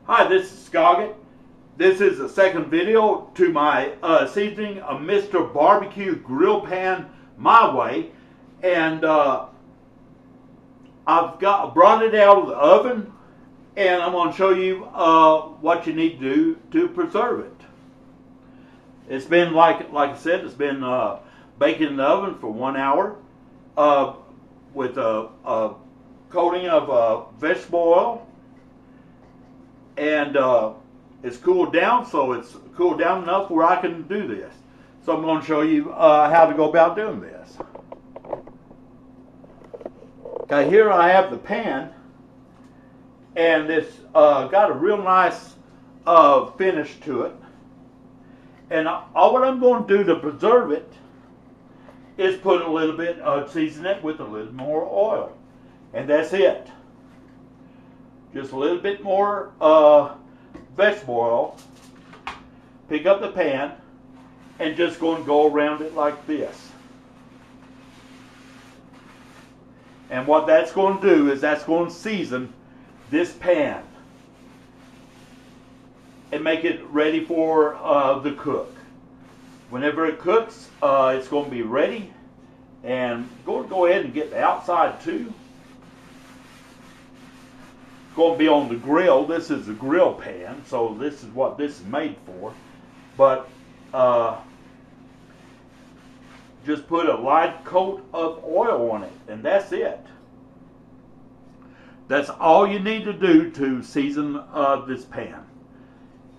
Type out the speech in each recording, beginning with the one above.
Hi, this is Krogh. This is the second video to my seasoning a Mr. Barbecue grill pan my way, and I've brought it out of the oven, and I'm going to show you what you need to do to preserve it. It's been like I said, it's been baking in the oven for 1 hour with a coating of vegetable oil. And it's cooled down, so it's cooled down enough where I can do this. So I'm going to show you how to go about doing this. Okay, here I have the pan, and it's got a real nice finish to it. And what I'm going to do to preserve it is put a little bit, season it with a little more oil. And that's it. Just a little bit more vegetable oil. Pick up the pan and just go around it like this. And what that's going to do is that's going to season this pan and make it ready for the cook. Whenever it cooks, it's going to be ready. And go ahead and get the outside too. Going to be on the grill. This is the grill pan, so this is what this is made for. But just put a light coat of oil on it, and that's it. That's all you need to do to season this pan.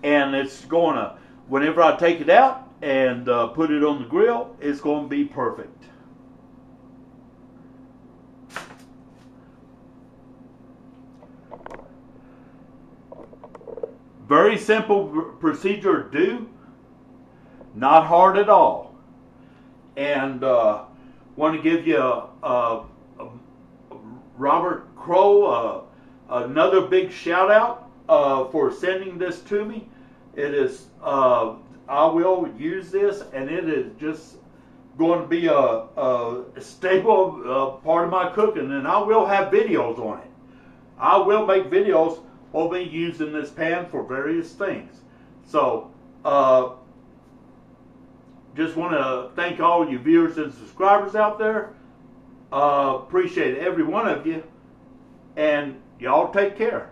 And it's going to, whenever I take it out and put it on the grill, it's going to be perfect. Very simple procedure to do, not hard at all. And want to give you Robert Krogh another big shout out for sending this to me. It is I will use this, and it is just going to be a staple part of my cooking, and I will have videos on it. I will make videos. We'll be using this pan for various things. So, just want to thank all you viewers and subscribers out there. Appreciate every one of you. And y'all take care.